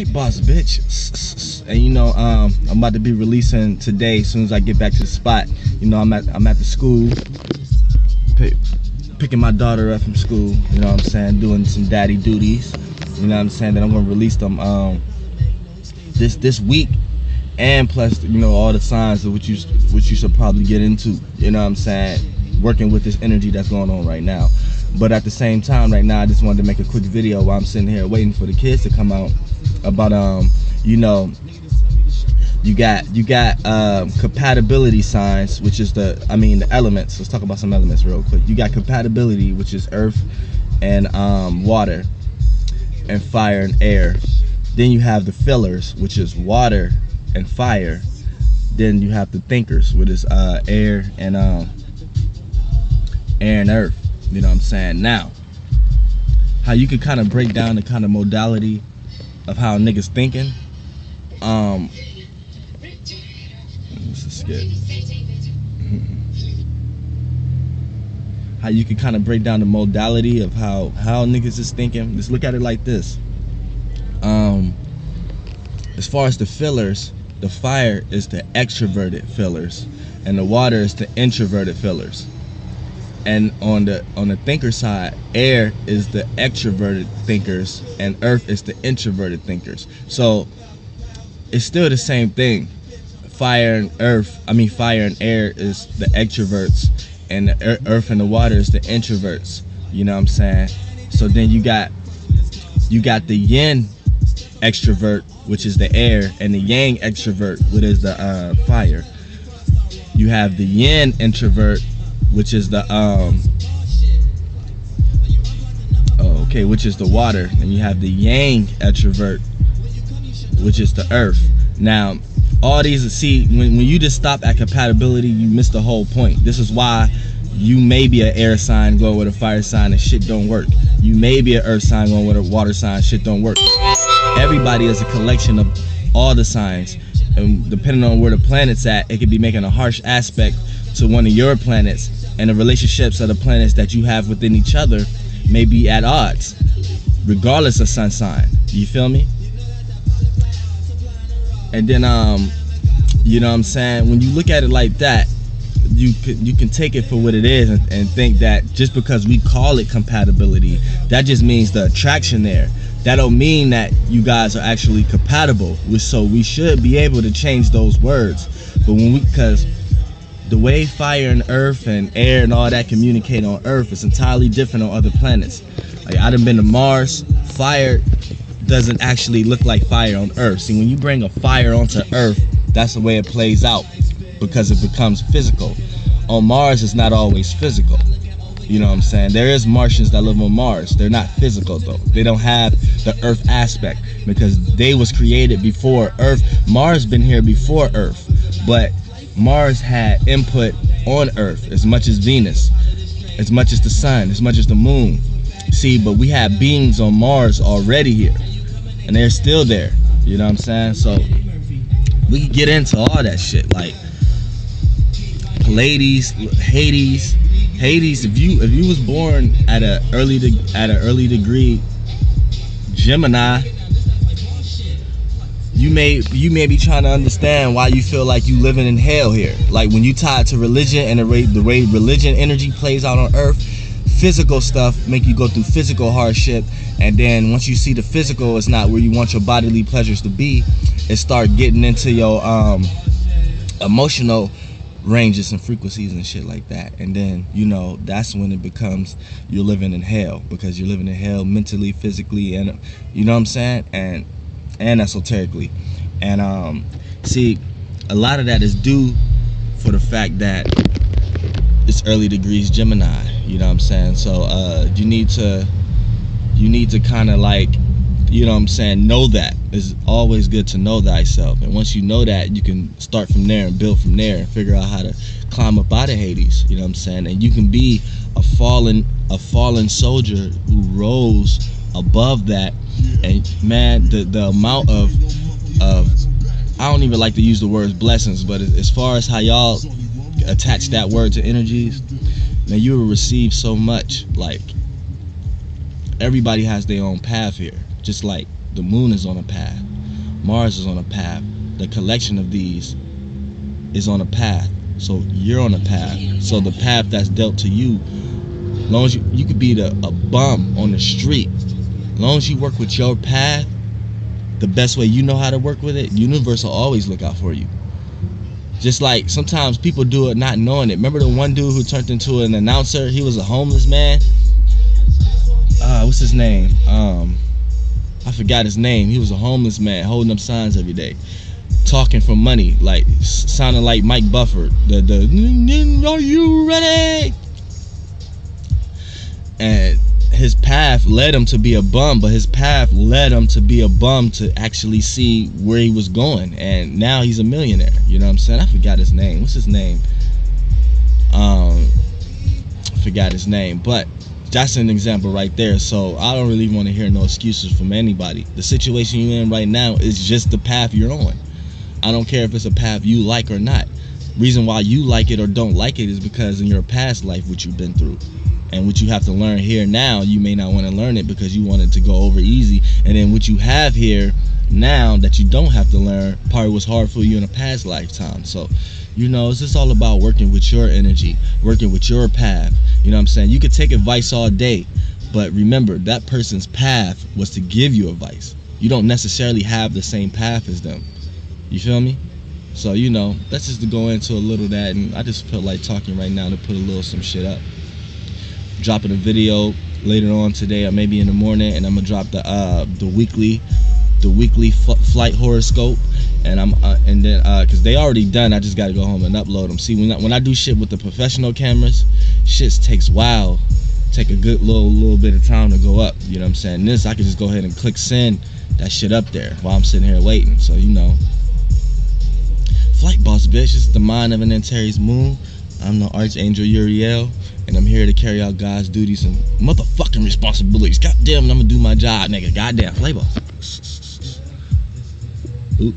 FlightBoss, bitch. And you know, I'm about to be releasing today. As soon as I get back to the spot, you know, I'm at the school, picking my daughter up from school. You know what I'm saying? Doing some daddy duties. You know what I'm saying? That I'm gonna release them this week, and plus, you know, all the signs of what you should probably get into. You know what I'm saying? Working with this energy that's going on right now. But at the same time, right now, I just wanted to make a quick video while I'm sitting here waiting for the kids to come out about you know, you got compatibility signs, which is the elements. Let's talk about some elements real quick. You got compatibility, which is earth and water and fire and air. Then you have the fillers, which is water and fire. Then you have the thinkers, which is air and earth. You know what I'm saying? Now, how you can kind of break down the kind of modality of how niggas thinking. This is skit. How you can kind of break down the modality of how niggas is thinking. Just look at it like this. As far as the fillers, the fire is the extroverted fillers, and the water is the introverted fillers. And on the thinker side, air is the extroverted thinkers and earth is the introverted thinkers. So it's still the same thing. Fire and air is the extroverts, and the earth and the water is the introverts. You know what I'm saying? So then you got the yin extrovert, which is the air, and the yang extrovert, which is the fire. You have the yin introvert, which is the which is the water, and you have the yang extrovert, which is the earth. Now, all these, see, when you just stop at compatibility, you miss the whole point. This is why you may be an air sign going with a fire sign and shit don't work. You may be an earth sign going with a water sign, shit don't work. Everybody is a collection of all the signs, and depending on where the planet's at, it could be making a harsh aspect to one of your planets, and the relationships of the planets that you have within each other may be at odds, regardless of sun sign. You feel me? And then you know what I'm saying, when you look at it like that, you can take it for what it is and think that just because we call it compatibility, that just means the attraction there. That don't mean that you guys are actually compatible. So we should be able to change those words. But because the way fire and earth and air and all that communicate on Earth is entirely different on other planets. Like, I done been to Mars. Fire doesn't actually look like fire on Earth. See, when you bring a fire onto Earth, that's the way it plays out, because it becomes physical. On Mars, it's not always physical. You know what I'm saying? There is Martians that live on Mars. They're not physical though. They don't have the Earth aspect because they was created before Earth. Mars been here before Earth, but Mars had input on Earth as much as Venus, as much as the sun, as much as the moon. See, but we have beings on Mars already here, and they're still there. You know what I'm saying? So we can get into all that shit, like Pleiades, Hades. If you was born at an early degree Gemini, you may be trying to understand why you feel like you living in hell here. Like, when you tie it to religion and the way religion energy plays out on Earth, physical stuff make you go through physical hardship, and then once you see the physical is not where you want your bodily pleasures to be, it start getting into your emotional ranges and frequencies and shit like that. And then, you know, that's when it becomes you're living in hell, because you're living in hell mentally, physically, and you know what I'm saying, and esoterically. And see, a lot of that is due for the fact that it's early degrees Gemini. You know what I'm saying? So you need to kind of, like, you know what I'm saying, know that. It's always good to know thyself, and once you know that, you can start from there and build from there and figure out how to climb up out of Hades. You know what I'm saying? And you can be a fallen soldier who rose above that. And man, the amount of I don't even like to use the words blessings, but as far as how y'all attach that word to energies, man, you will receive so much. Like, everybody has their own path here, just like the moon is on a path. Mars is on a path. The collection of these is on a path. So you're on a path. So the path that's dealt to you, as long as you could be a bum on the street, as long as you work with your path the best way you know how to work with it, universe will always look out for you. Just like sometimes people do it not knowing it. Remember the one dude who turned into an announcer? He was a homeless man. What's his name? I forgot his name. He was a homeless man holding up signs every day, talking for money, like sounding like Mike Buffer. Are you ready? And his path led him to be a bum, but his path led him to be a bum to actually see where he was going, and now he's a millionaire. You know what I'm saying? I forgot his name. What's his name? I forgot his name, but that's an example right there. So I don't really want to hear no excuses from anybody. The situation you're in right now is just the path you're on. I don't care if it's a path you like or not. Reason why you like it or don't like it is because in your past life what you've been through. And what you have to learn here now, you may not want to learn it because you want it to go over easy. And then what you have here now that you don't have to learn probably was hard for you in a past lifetime. So, you know, it's just all about working with your energy, working with your path. You know what I'm saying? You could take advice all day, but remember, that person's path was to give you advice. You don't necessarily have the same path as them. You feel me? So, you know, that's just to go into a little of that. And I just felt like talking right now to put a little some shit up. Dropping a video later on today or maybe in the morning, and I'm gonna drop the weekly flight horoscope, and and then because they already done, I just gotta go home and upload them. See, when I do shit with the professional cameras, shit takes a while, take a good little bit of time to go up. You know what I'm saying? This I can just go ahead and click send that shit up there while I'm sitting here waiting. So you know, FlightBoss, bitch. It's the mind of an Antares Moon. I'm the Archangel Uriel, and I'm here to carry out God's duties and motherfucking responsibilities. Goddamn, I'm gonna do my job, nigga. Goddamn, FlightBoss. Oops.